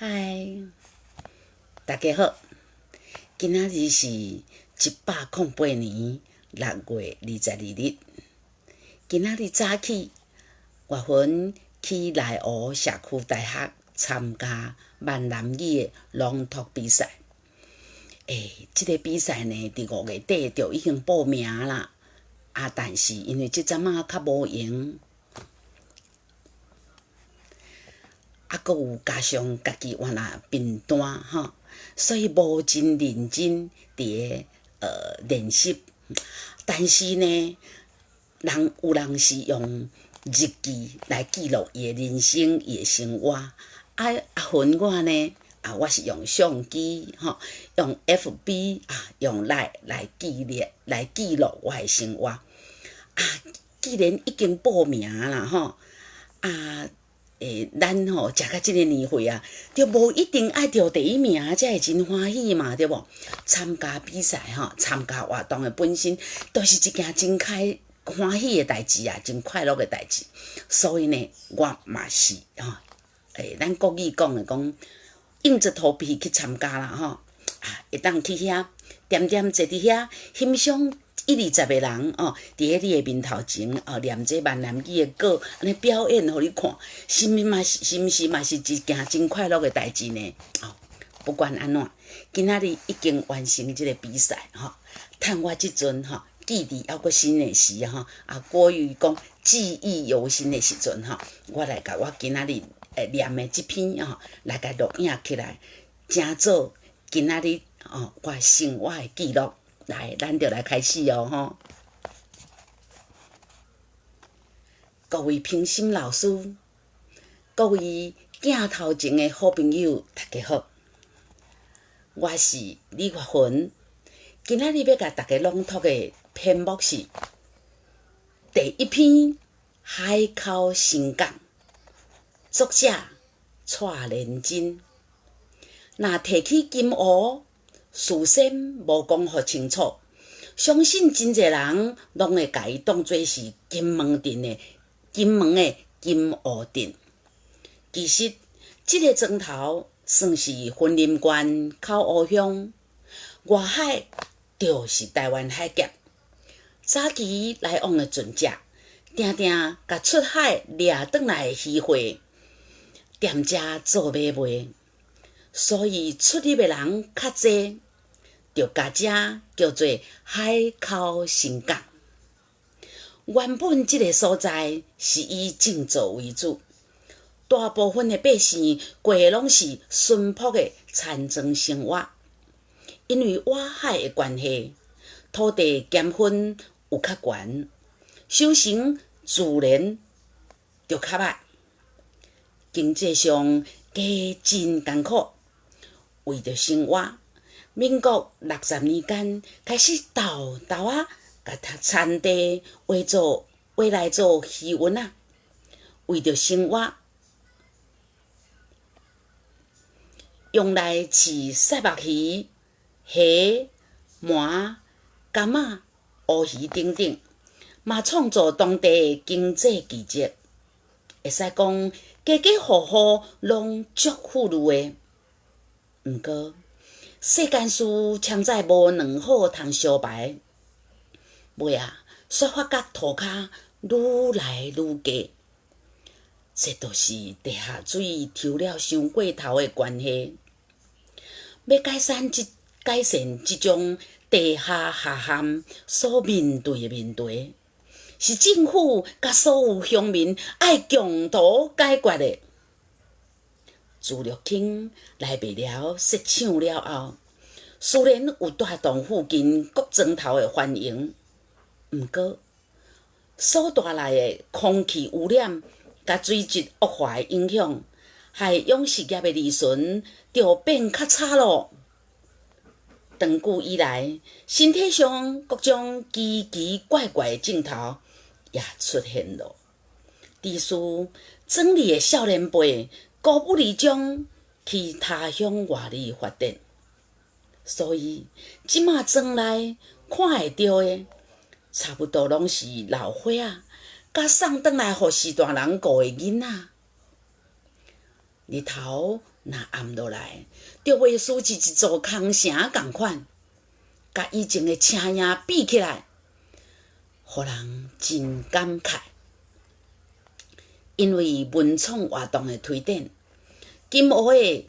嗨，大家好，今仔日是108年6月22日。今仔日早起，月份去内湖社区大学参加闽南语的朗读比赛。这个比赛呢，伫5月底就已经报名啦。但是因为即阵仔较无闲。阁有加上家己原来病单吼，所以无真认真伫练习。但是呢，有人是用日记来记录伊的人生、伊的生活。我呢，我是用相机吼，用 FB 用 Line 来记录我的生活。既然已经报名啦吼，咱吼食到即个年岁就无一定爱着第一名才会真欢喜嘛，对无？参加比赛吼，参加活动的本身，都是一件真欢喜的代志真快乐的代志。所以呢，我嘛是咱国语讲的讲，硬着头皮去参加啦吼，会当去遐点坐伫遐欣赏。120个人伫你的面头前念这闽南语的歌，安尼表演互你看，是毋是嘛是一件真快乐的代志呢？不管安怎，今仔日已经完成这个比赛趁我即阵记忆还阁新的时国语讲记忆犹新的时阵我来甲我今仔日念的即篇来甲录影起来，正做今仔日我生活的记录。来，咱就来开始吼！各位评审老师，各位镜头前的好朋友，大家好，我是李月芬。今仔日要甲大家朗读的篇目是第一篇《海口新港》，作者蔡连真。若提起金湖，事先无讲互清楚，相信真侪人拢会甲伊当作是金门的金湖镇。其实，这个庄头算是云林县口湖乡，外海就是台湾海峡。早期来往的船只，定定甲出海掠转来的鱼货，踮遮做买卖，所以出入的人较济。就甲遮叫做海口新港。原本这个所在是以种植为主，大部分的百姓过的拢是淳朴的田庄生活。因为外海的关系，土地减分有较悬，收成自然就较歹，经济上加真艰苦，为着生活。民国60年间开始豆甲田地划来做鱼塭为着生活，用来饲赛目鱼、虾、鳗、柑仔、乌鱼等等，嘛创造当地的经济奇迹。会使讲家户户拢足富裕的。毋过，世间事常在无两好通相排，尾煞发觉涂骹愈来愈低，这都是地下水抽了伤过头的关系。要改善这种地下下陷所面对的问题，是政府甲所有乡民爱共同解决的。自陆坑来卖了设厂了后，虽然有带动附近各庄头的繁荣，毋过所带来的空气污染甲水质恶化的影响，害养殖业的利润就变较差咯。长久以来，身体上各种奇奇怪怪的症头也出现了。致使庄里的少年辈孤不离种，去他乡外里发展。所以，即马庄内看会到的，差不多拢是老伙甲送转来互时大人顾的囡仔。日头若暗落来，就袂输是一座空城共款，甲以前的青影比起来，互人真感慨。因为文创活动的推展，金湖的